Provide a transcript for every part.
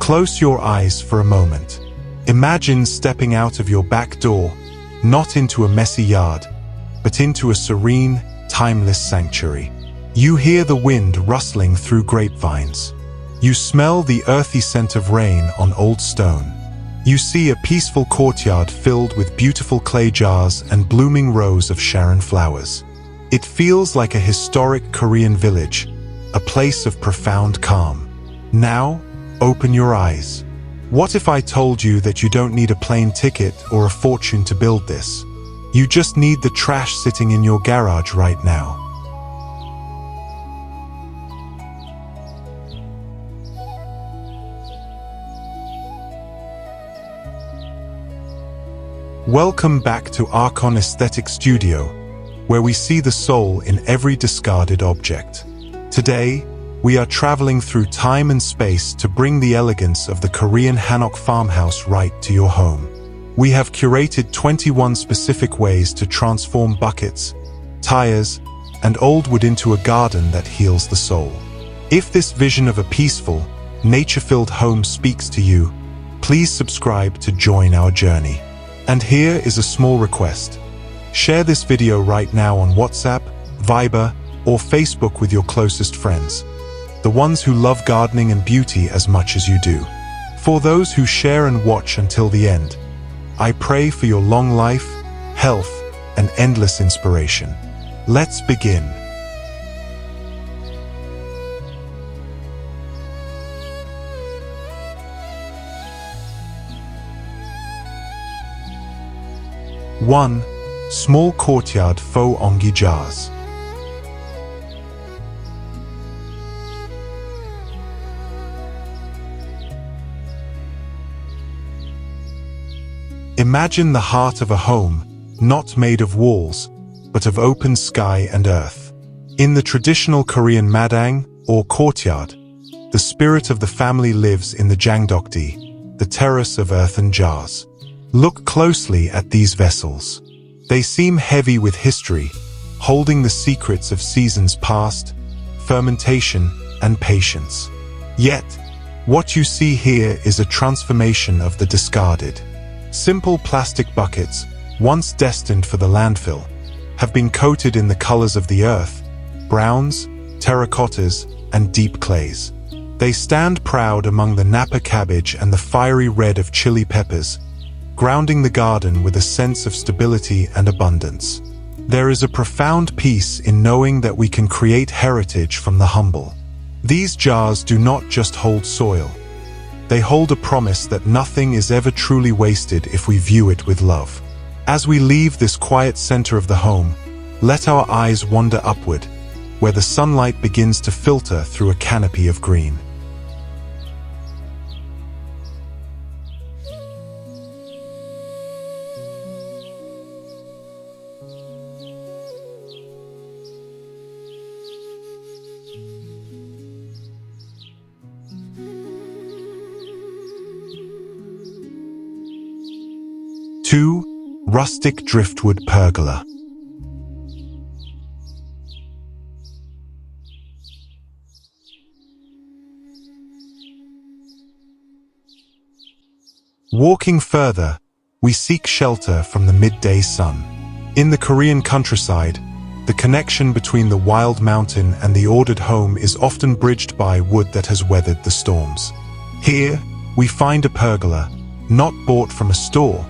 Close your eyes for a moment. Imagine stepping out of your back door, not into a messy yard, but into a serene, timeless sanctuary. You hear the wind rustling through grapevines. You smell the earthy scent of rain on old stone. You see a peaceful courtyard filled with beautiful clay jars and blooming rows of Sharon flowers. It feels like a historic Korean village, a place of profound calm. Now, open your eyes. What if I told you that you don't need a plane ticket or a fortune to build this? You just need the trash sitting in your garage right now. Welcome back to Arkan Aesthetic Studio, where we see the soul in every discarded object. Today, we are traveling through time and space to bring the elegance of the Korean Hanok farmhouse right to your home. We have curated 21 specific ways to transform buckets, tires, and old wood into a garden that heals the soul. If this vision of a peaceful, nature-filled home speaks to you, please subscribe to join our journey. And here is a small request. Share this video right now on WhatsApp, Viber, or Facebook with your closest friends, the ones who love gardening and beauty as much as you do. For those who share and watch until the end, I pray for your long life, health, and endless inspiration. Let's begin. One, small courtyard Faux Onggi jars. Imagine the heart of a home, not made of walls, but of open sky and earth. In the traditional Korean madang, or courtyard, the spirit of the family lives in the jangdokdi, the terrace of earthen jars. Look closely at these vessels. They seem heavy with history, holding the secrets of seasons past, fermentation, and patience. Yet, what you see here is a transformation of the discarded. Simple plastic buckets, once destined for the landfill, have been coated in the colors of the earth, browns, terracottas, and deep clays. They stand proud among the napa cabbage and the fiery red of chili peppers, grounding the garden with a sense of stability and abundance. There is a profound peace in knowing that we can create heritage from the humble. These jars do not just hold soil. They hold a promise that nothing is ever truly wasted if we view it with love. As we leave this quiet center of the home, let our eyes wander upward, where the sunlight begins to filter through a canopy of green. Two, rustic driftwood pergola. Walking further, we seek shelter from the midday sun. In the Korean countryside, the connection between the wild mountain and the ordered home is often bridged by wood that has weathered the storms. Here, we find a pergola, not bought from a store,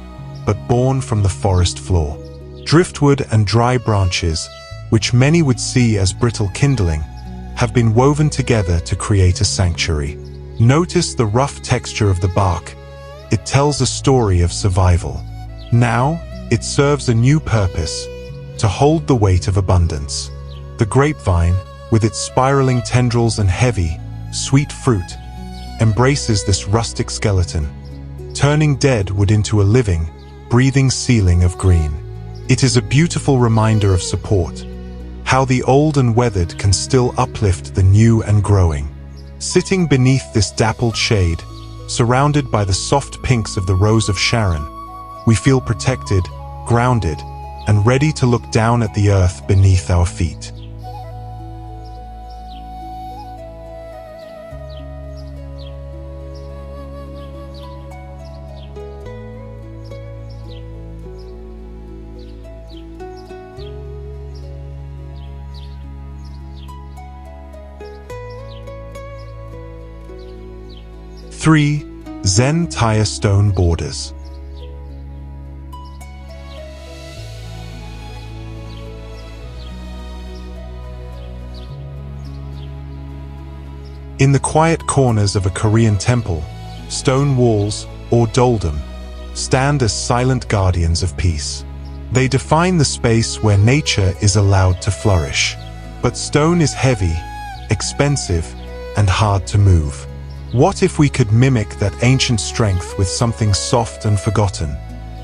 but born from the forest floor. Driftwood and dry branches, which many would see as brittle kindling, have been woven together to create a sanctuary. Notice the rough texture of the bark. It tells a story of survival. Now, it serves a new purpose, to hold the weight of abundance. The grapevine, with its spiraling tendrils and heavy, sweet fruit, embraces this rustic skeleton, turning dead wood into a living, breathing ceiling of green. It is a beautiful reminder of support, how the old and weathered can still uplift the new and growing. Sitting beneath this dappled shade, surrounded by the soft pinks of the Rose of Sharon, we feel protected, grounded, and ready to look down at the earth beneath our feet. 3. Zen tire stone borders. In the quiet corners of a Korean temple, stone walls, or doldom, stand as silent guardians of peace. They define the space where nature is allowed to flourish. But stone is heavy, expensive, and hard to move. What if we could mimic that ancient strength with something soft and forgotten?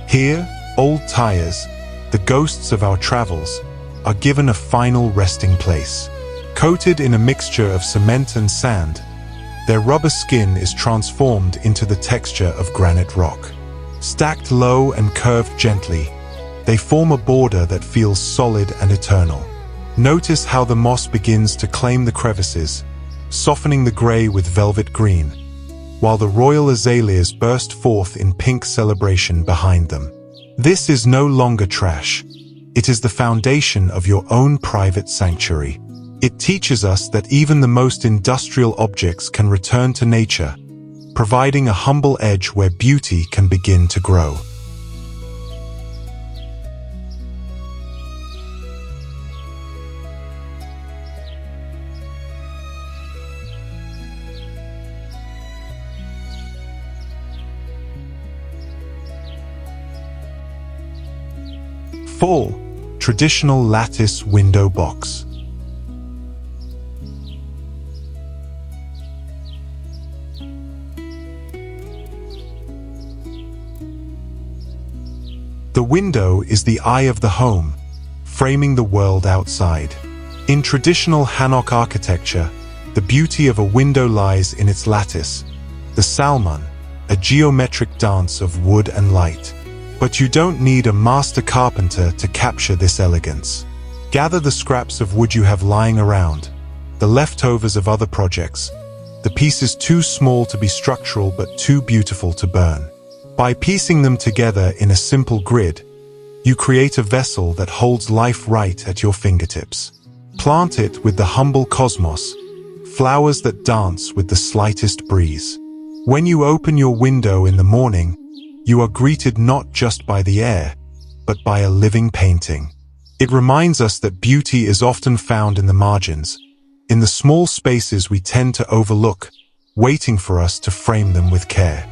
Here, old tires, the ghosts of our travels, are given a final resting place. Coated in a mixture of cement and sand, their rubber skin is transformed into the texture of granite rock. Stacked low and curved gently, they form a border that feels solid and eternal. Notice how the moss begins to claim the crevices, softening the gray with velvet green, while the royal azaleas burst forth in pink celebration behind them. This is no longer trash. It is the foundation of your own private sanctuary. It teaches us that even the most industrial objects can return to nature, providing a humble edge where beauty can begin to grow. Four. Traditional lattice window box. The window is the eye of the home, framing the world outside. In traditional Hanok architecture, the beauty of a window lies in its lattice, the salmon, a geometric dance of wood and light. But you don't need a master carpenter to capture this elegance. Gather the scraps of wood you have lying around, the leftovers of other projects, the pieces too small to be structural but too beautiful to burn. By piecing them together in a simple grid, you create a vessel that holds life right at your fingertips. Plant it with the humble cosmos, flowers that dance with the slightest breeze. When you open your window in the morning, you are greeted not just by the air, but by a living painting. It reminds us that beauty is often found in the margins, in the small spaces we tend to overlook, waiting for us to frame them with care.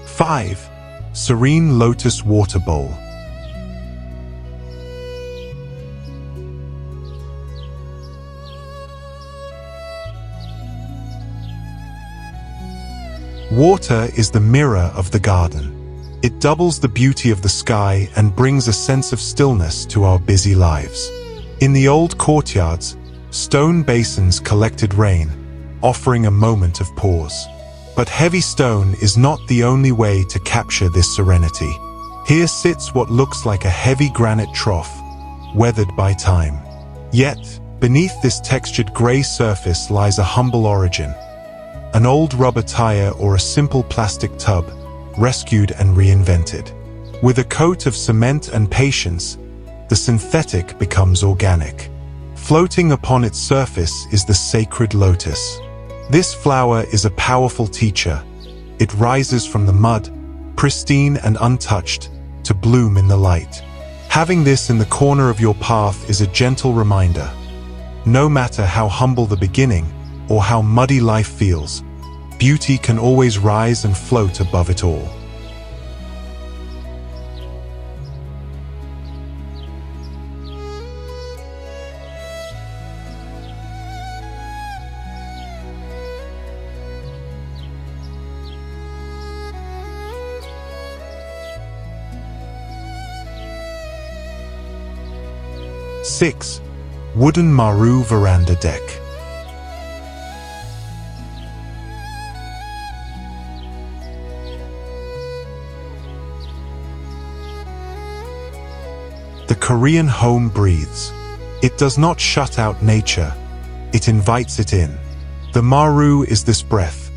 Five. Serene Lotus water bowl. Water is the mirror of the garden. It doubles the beauty of the sky and brings a sense of stillness to our busy lives. In the old courtyards, stone basins collected rain, offering a moment of pause. But heavy stone is not the only way to capture this serenity. Here sits what looks like a heavy granite trough, weathered by time. Yet, beneath this textured gray surface lies a humble origin. An old rubber tire or a simple plastic tub, rescued and reinvented. With a coat of cement and patience, the synthetic becomes organic. Floating upon its surface is the sacred lotus. This flower is a powerful teacher. It rises from the mud, pristine and untouched, to bloom in the light. Having this in the corner of your path is a gentle reminder. No matter how humble the beginning, or how muddy life feels, beauty can always rise and float above it all. Six. Wooden Maru veranda deck. The Korean home breathes. It does not shut out nature, it invites it in. The Maru is this breath,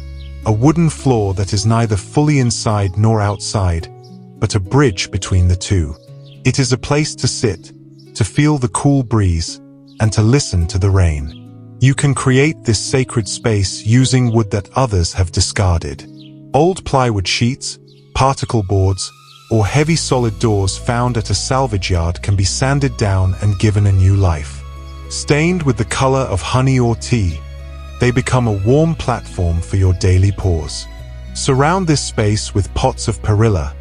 a wooden floor that is neither fully inside nor outside, but a bridge between the two. It is a place to sit, to feel the cool breeze, and to listen to the rain. You can create this sacred space using wood that others have discarded. Old plywood sheets, particle boards, or heavy solid doors found at a salvage yard can be sanded down and given a new life. Stained with the color of honey or tea, they become a warm platform for your daily pause. Surround this space with pots of perilla.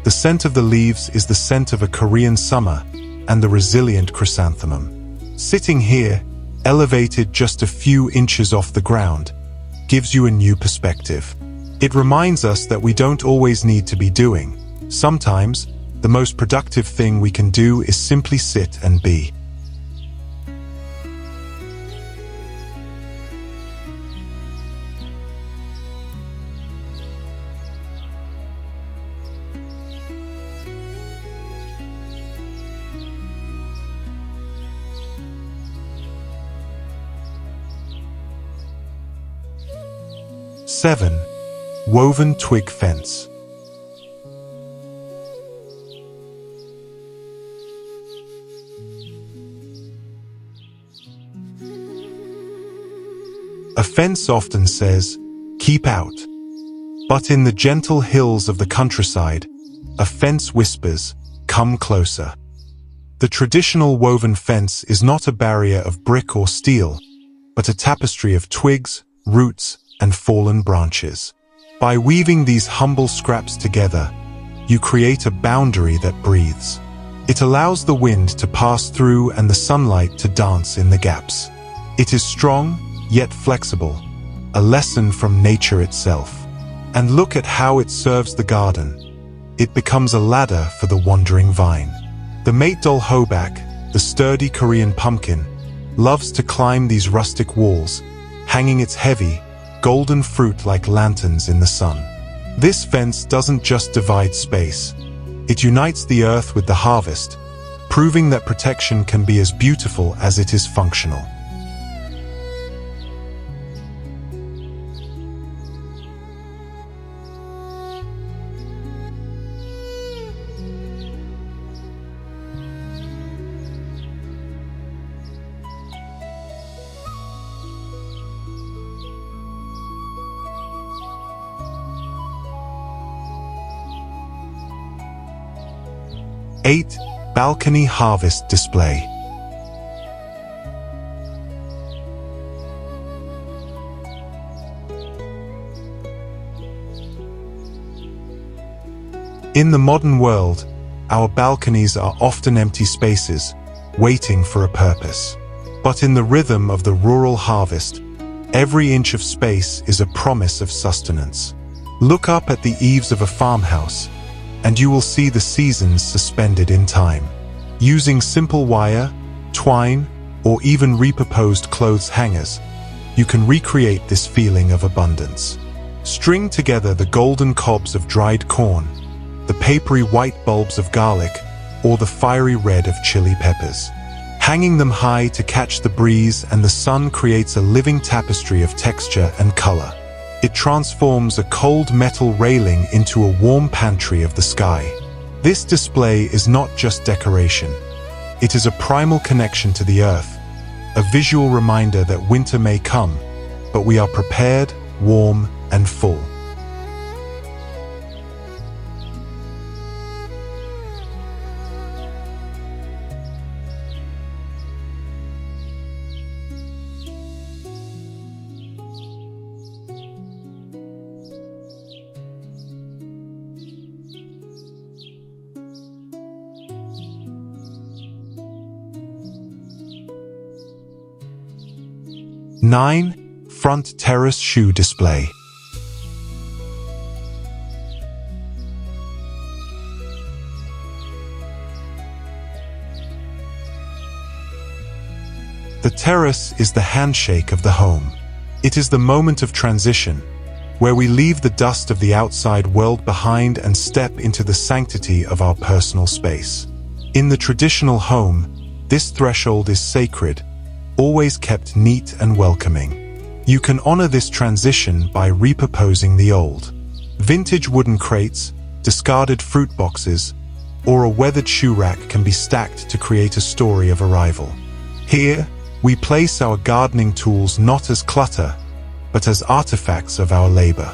The scent of the leaves is the scent of a Korean summer and the resilient chrysanthemum. Sitting here, elevated just a few inches off the ground, gives you a new perspective. It reminds us that we don't always need to be doing. Sometimes, the most productive thing we can do is simply sit and be. Seven, woven twig fence. A fence often says, "Keep out." But in the gentle hills of the countryside, a fence whispers, "Come closer." The traditional woven fence is not a barrier of brick or steel, but a tapestry of twigs, roots, and fallen branches. By weaving these humble scraps together, you create a boundary that breathes. It allows the wind to pass through and the sunlight to dance in the gaps. It is strong, yet flexible, a lesson from nature itself. And look at how it serves the garden. It becomes a ladder for the wandering vine. The Maetdol hoback, the sturdy Korean pumpkin, loves to climb these rustic walls, hanging its heavy, golden fruit like lanterns in the sun. This fence doesn't just divide space. It unites the earth with the harvest, proving that protection can be as beautiful as it is functional. Eight, balcony harvest display. In the modern world, our balconies are often empty spaces, waiting for a purpose. But in the rhythm of the rural harvest, every inch of space is a promise of sustenance. Look up at the eaves of a farmhouse, and you will see the seasons suspended in time. Using simple wire, twine, or even repurposed clothes hangers, you can recreate this feeling of abundance. String together the golden cobs of dried corn, the papery white bulbs of garlic, or the fiery red of chili peppers. Hanging them high to catch the breeze and the sun creates a living tapestry of texture and color. It transforms a cold metal railing into a warm pantry of the sky. This display is not just decoration. It is a primal connection to the earth, a visual reminder that winter may come, but we are prepared, warm, and full. Nine, front terrace shoe display. The terrace is the handshake of the home. It is the moment of transition, where we leave the dust of the outside world behind and step into the sanctity of our personal space. In the traditional home, this threshold is sacred, always kept neat and welcoming. You can honor this transition by repurposing the old. Vintage wooden crates, discarded fruit boxes, or a weathered shoe rack can be stacked to create a story of arrival. Here, we place our gardening tools not as clutter, but as artifacts of our labor.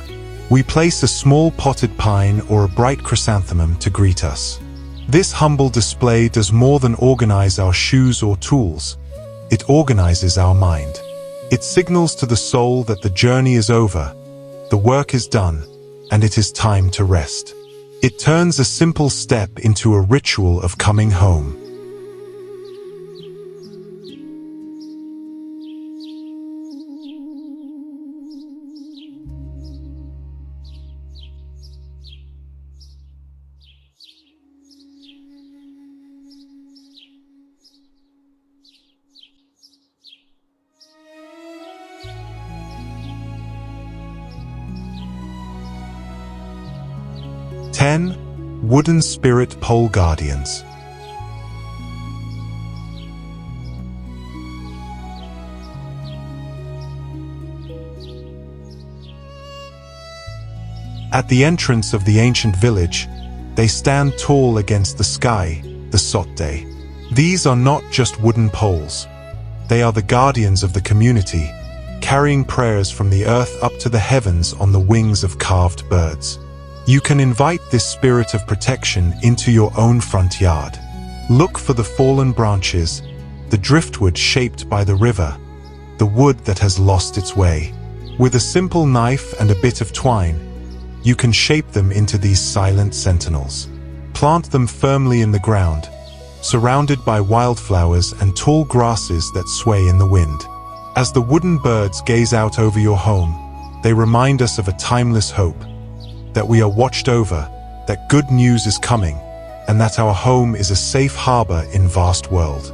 We place a small potted pine or a bright chrysanthemum to greet us. This humble display does more than organize our shoes or tools. It organizes our mind. It signals to the soul that the journey is over, the work is done, and it is time to rest. It turns a simple step into a ritual of coming home. Wooden spirit pole guardians. At the entrance of the ancient village, they stand tall against the sky, the Sotte. These are not just wooden poles. They are the guardians of the community, carrying prayers from the earth up to the heavens on the wings of carved birds. You can invite this spirit of protection into your own front yard. Look for the fallen branches, the driftwood shaped by the river, the wood that has lost its way. With a simple knife and a bit of twine, you can shape them into these silent sentinels. Plant them firmly in the ground, surrounded by wildflowers and tall grasses that sway in the wind. As the wooden birds gaze out over your home, they remind us of a timeless hope, that we are watched over, that good news is coming, and that our home is a safe harbor in vast world.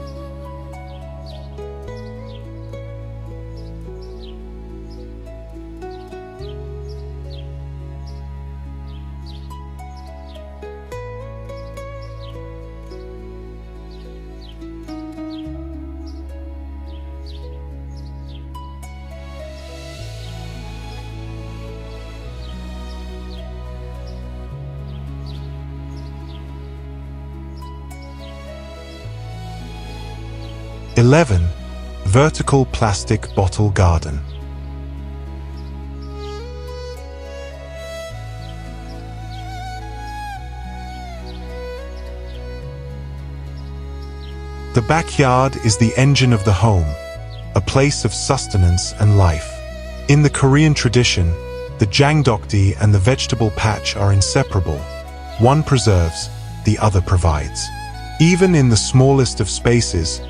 Vertical plastic bottle garden. The backyard is the engine of the home, a place of sustenance and life. In the Korean tradition, the jangdokdi and the vegetable patch are inseparable. One preserves, the other provides. Even in the smallest of spaces,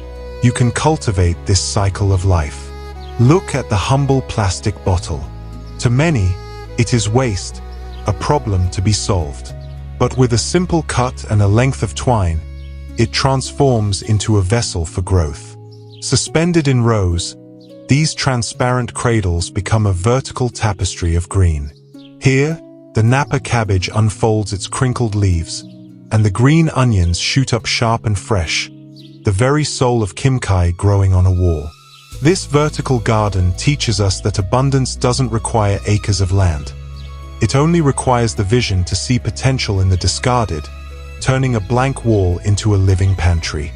you can cultivate this cycle of life. Look at the humble plastic bottle. To many, it is waste, a problem to be solved. But with a simple cut and a length of twine, it transforms into a vessel for growth. Suspended in rows, these transparent cradles become a vertical tapestry of green. Here, the Napa cabbage unfolds its crinkled leaves, and the green onions shoot up sharp and fresh, the very soul of kimchi growing on a wall. This vertical garden teaches us that abundance doesn't require acres of land. It only requires the vision to see potential in the discarded, turning a blank wall into a living pantry.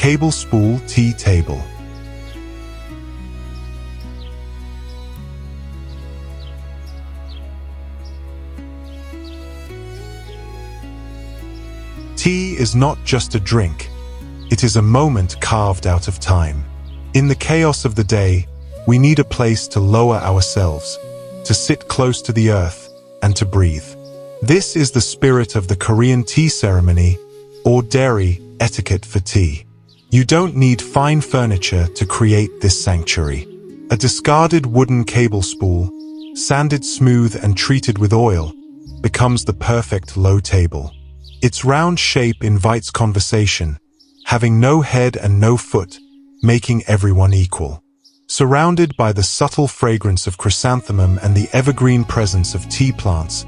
Cable spool tea table. Tea is not just a drink, it is a moment carved out of time. In the chaos of the day, we need a place to lower ourselves, to sit close to the earth, and to breathe. This is the spirit of the Korean tea ceremony, or dairy etiquette for tea. You don't need fine furniture to create this sanctuary. A discarded wooden cable spool, sanded smooth and treated with oil, becomes the perfect low table. Its round shape invites conversation, having no head and no foot, making everyone equal. Surrounded by the subtle fragrance of chrysanthemum and the evergreen presence of tea plants,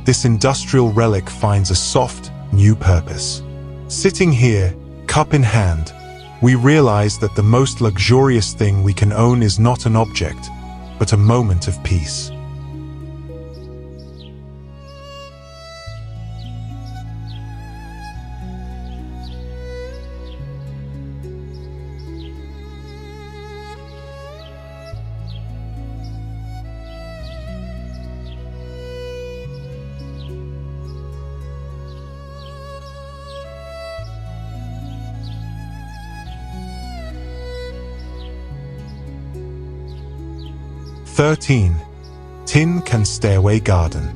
this industrial relic finds a soft, new purpose. Sitting here, cup in hand, we realize that the most luxurious thing we can own is not an object, but a moment of peace. "13. Can Stairway Garden."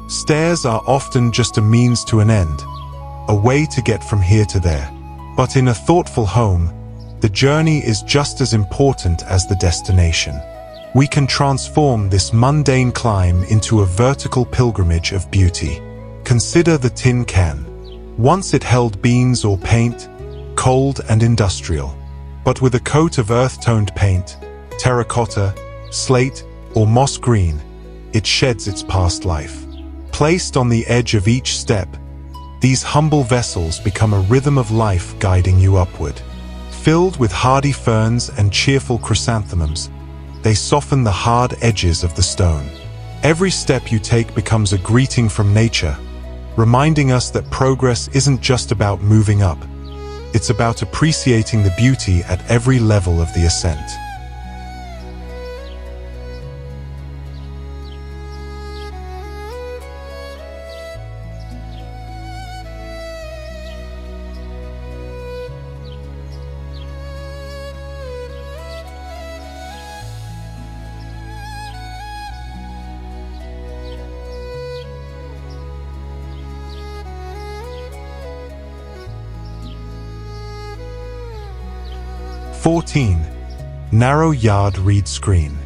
Stairs are often just a means to an end, a way to get from here to there. But in a thoughtful home, the journey is just as important as the destination. We can transform this mundane climb into a vertical pilgrimage of beauty. Consider the tin can. Once it held beans or paint, cold and industrial. But with a coat of earth-toned paint, terracotta, slate, or moss green, it sheds its past life. Placed on the edge of each step, these humble vessels become a rhythm of life guiding you upward. Filled with hardy ferns and cheerful chrysanthemums, they soften the hard edges of the stone. Every step you take becomes a greeting from nature, reminding us that progress isn't just about moving up. It's about appreciating the beauty at every level of the ascent. "14. Narrow yard reed screen."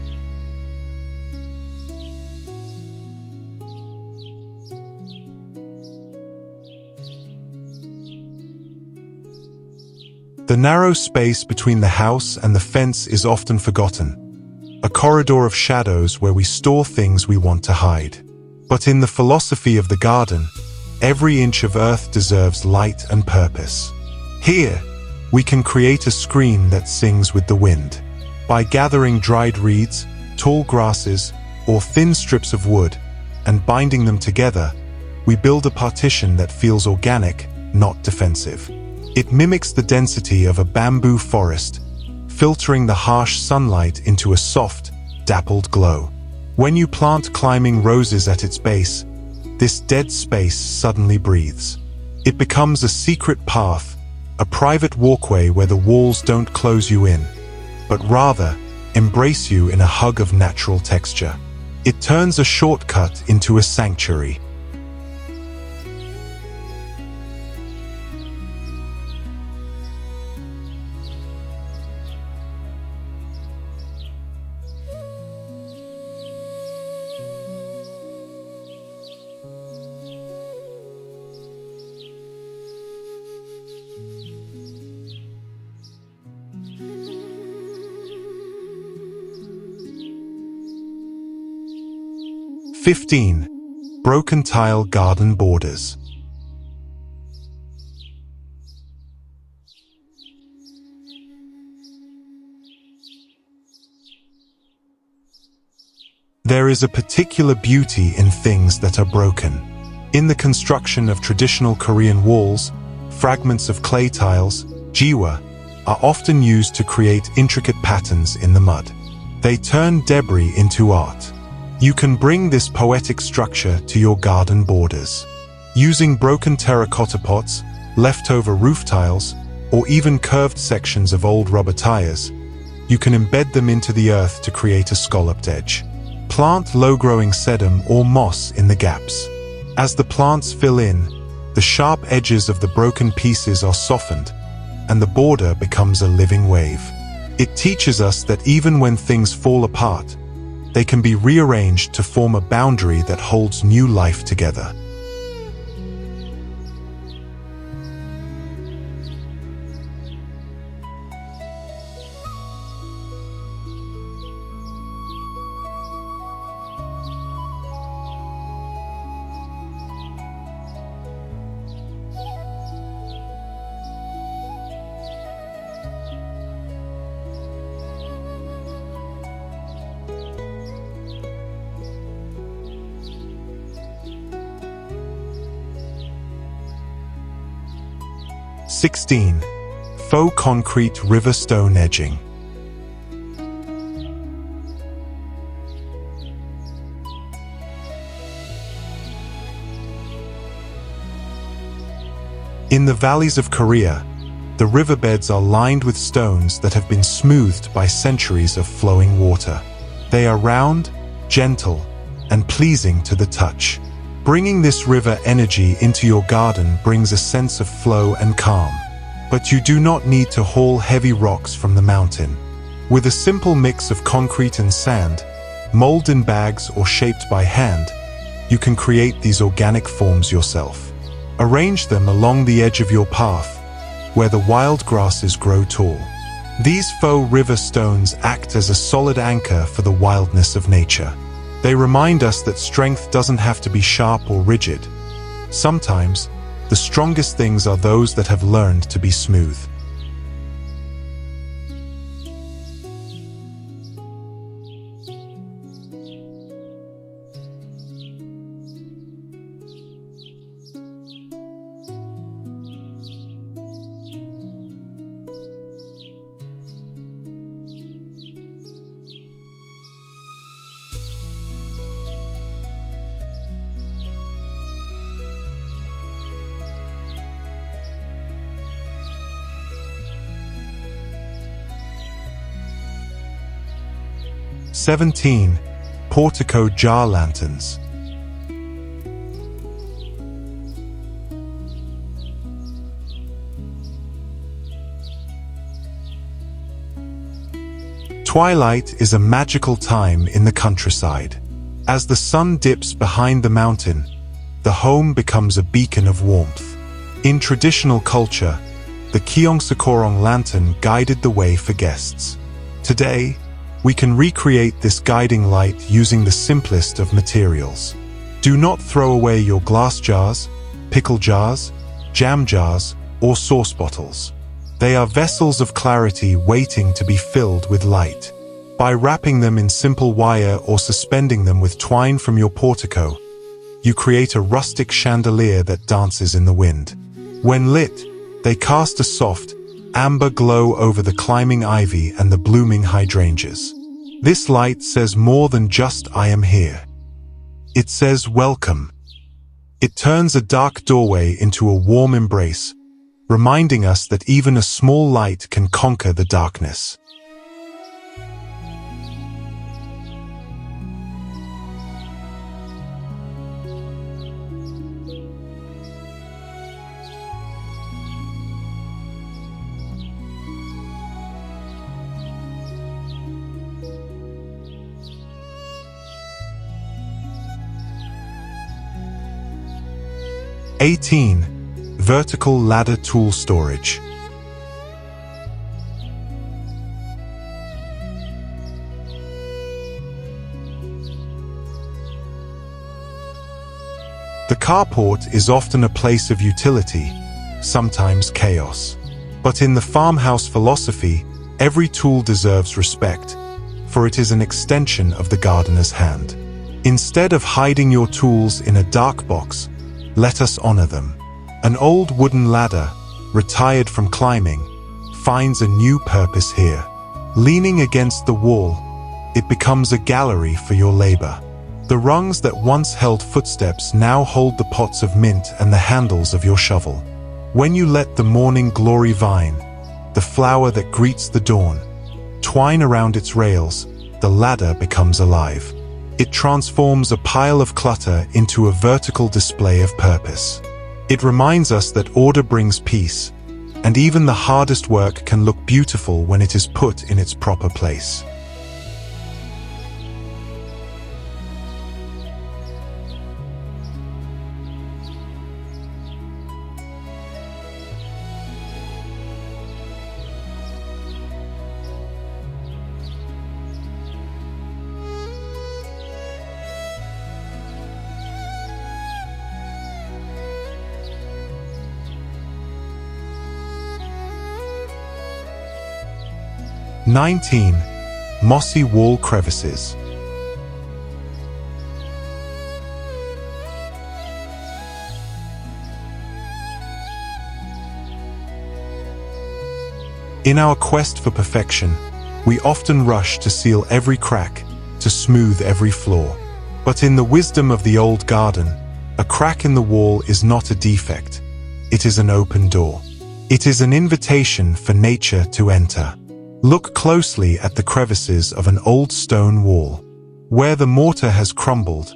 The narrow space between the house and the fence is often forgotten, a corridor of shadows where we store things we want to hide. But in the philosophy of the garden, every inch of earth deserves light and purpose. Here, we can create a screen that sings with the wind. By gathering dried reeds, tall grasses, or thin strips of wood, and binding them together, we build a partition that feels organic, not defensive. It mimics the density of a bamboo forest, filtering the harsh sunlight into a soft, dappled glow. When you plant climbing roses at its base, this dead space suddenly breathes. It becomes a secret path, a private walkway where the walls don't close you in, but rather embrace you in a hug of natural texture. It turns a shortcut into a sanctuary. "15. Broken tile garden borders." There is a particular beauty in things that are broken. In the construction of traditional Korean walls, fragments of clay tiles, jiwa, are often used to create intricate patterns in the mud. They turn debris into art. You can bring this poetic structure to your garden borders. Using broken terracotta pots, leftover roof tiles, or even curved sections of old rubber tires, you can embed them into the earth to create a scalloped edge. Plant low-growing sedum or moss in the gaps. As the plants fill in, the sharp edges of the broken pieces are softened, and the border becomes a living wave. It teaches us that even when things fall apart, they can be rearranged to form a boundary that holds new life together. (16) Faux concrete river stone edging. In the valleys of Korea, the riverbeds are lined with stones that have been smoothed by centuries of flowing water. They are round, gentle, and pleasing to the touch. Bringing this river energy into your garden brings a sense of flow and calm. But you do not need to haul heavy rocks from the mountain. With a simple mix of concrete and sand, molded in bags or shaped by hand, you can create these organic forms yourself. Arrange them along the edge of your path, where the wild grasses grow tall. These faux river stones act as a solid anchor for the wildness of nature. They remind us that strength doesn't have to be sharp or rigid. Sometimes, the strongest things are those that have learned to be smooth. (17) Portico Jar Lanterns. Twilight is a magical time in the countryside. As the sun dips behind the mountain, the home becomes a beacon of warmth. In traditional culture, the Gyeongseokgorong lantern guided the way for guests. Today, we can recreate this guiding light using the simplest of materials. Do not throw away your glass jars, pickle jars, jam jars, or sauce bottles. They are vessels of clarity waiting to be filled with light. By wrapping them in simple wire or suspending them with twine from your portico, you create a rustic chandelier that dances in the wind. When lit, they cast a soft, amber glow over the climbing ivy and the blooming hydrangeas. This light says more than just "I am here." It says welcome. It turns a dark doorway into a warm embrace, reminding us that even a small light can conquer the darkness. (18) Vertical ladder tool storage. The carport is often a place of utility, sometimes chaos. But in the farmhouse philosophy, every tool deserves respect, for it is an extension of the gardener's hand. Instead of hiding your tools in a dark box, let us honor them. An old wooden ladder, retired from climbing, finds a new purpose here. Leaning against the wall, it becomes a gallery for your labor. The rungs that once held footsteps now hold the pots of mint and the handles of your shovel. When you let the morning glory vine, the flower that greets the dawn, twine around its rails, the ladder becomes alive. It transforms a pile of clutter into a vertical display of purpose. It reminds us that order brings peace, and even the hardest work can look beautiful when it is put in its proper place. (19) Mossy wall crevices. In our quest for perfection, we often rush to seal every crack, to smooth every flaw. But in the wisdom of the old garden, a crack in the wall is not a defect. It is an open door. It is an invitation for nature to enter. Look closely at the crevices of an old stone wall. Where the mortar has crumbled,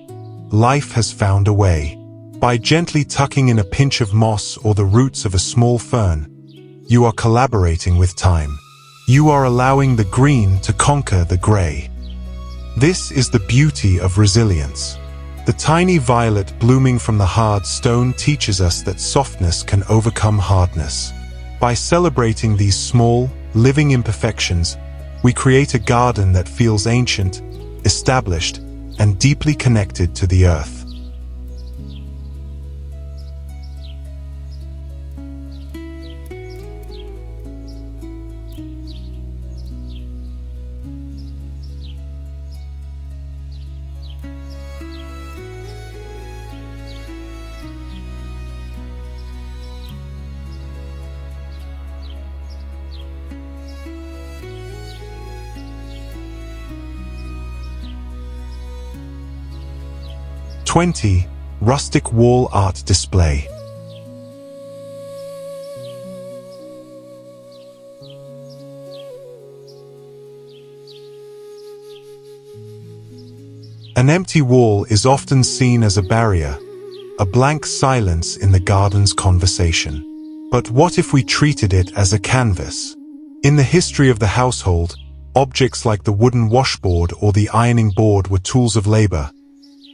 life has found a way. By gently tucking in a pinch of moss or the roots of a small fern, you are collaborating with time. You are allowing the green to conquer the gray. This is the beauty of resilience. The tiny violet blooming from the hard stone teaches us that softness can overcome hardness. By celebrating these small, living imperfections, we create a garden that feels ancient, established, and deeply connected to the earth. (20) Rustic wall art display. An empty wall is often seen as a barrier, a blank silence in the garden's conversation. But what if we treated it as a canvas? In the history of the household, objects like the wooden washboard or the ironing board were tools of labor,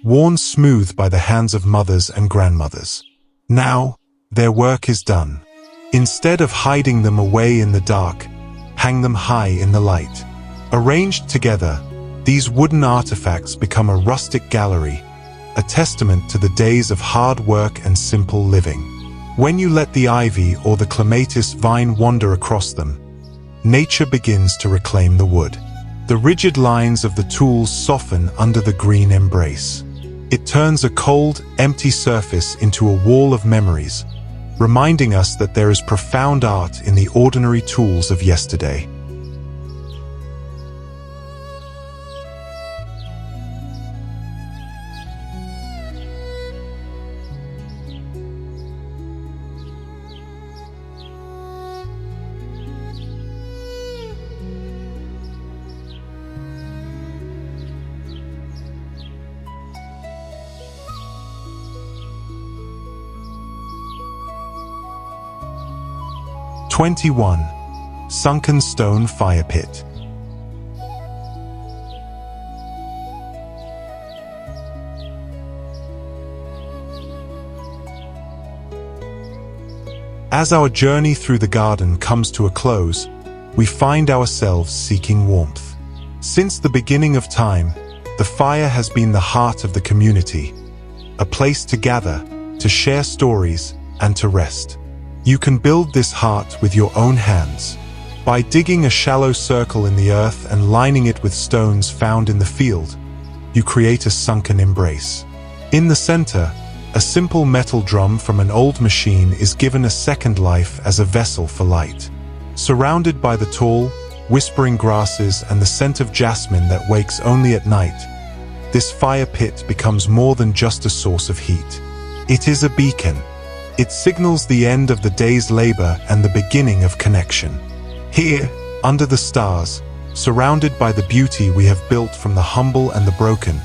worn smooth by the hands of mothers and grandmothers. Now, their work is done. Instead of hiding them away in the dark, hang them high in the light. Arranged together, these wooden artifacts become a rustic gallery, a testament to the days of hard work and simple living. When you let the ivy or the clematis vine wander across them, nature begins to reclaim the wood. The rigid lines of the tools soften under the green embrace. It turns a cold, empty surface into a wall of memories, reminding us that there is profound art in the ordinary tools of yesterday. (21) Sunken stone firepit. As our journey through the garden comes to a close, we find ourselves seeking warmth. Since the beginning of time, the fire has been the heart of the community, a place to gather, to share stories, and to rest. You can build this heart with your own hands. By digging a shallow circle in the earth and lining it with stones found in the field, you create a sunken embrace. In the center, a simple metal drum from an old machine is given a second life as a vessel for light. Surrounded by the tall, whispering grasses and the scent of jasmine that wakes only at night, this fire pit becomes more than just a source of heat. It is a beacon. It signals the end of the day's labor and the beginning of connection. Here, under the stars, surrounded by the beauty we have built from the humble and the broken,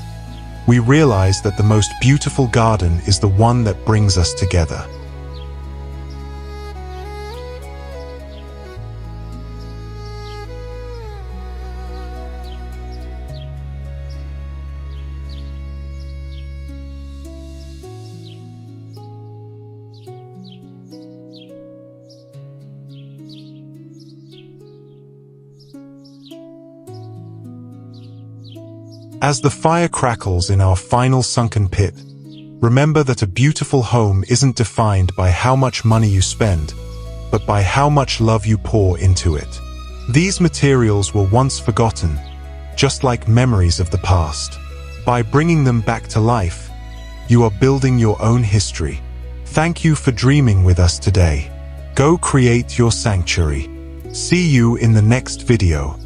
we realize that the most beautiful garden is the one that brings us together. As the fire crackles in our final sunken pit, remember that a beautiful home isn't defined by how much money you spend, but by how much love you pour into it. These materials were once forgotten, just like memories of the past. By bringing them back to life, you are building your own history. Thank you for dreaming with us today. Go create your sanctuary. See you in the next video.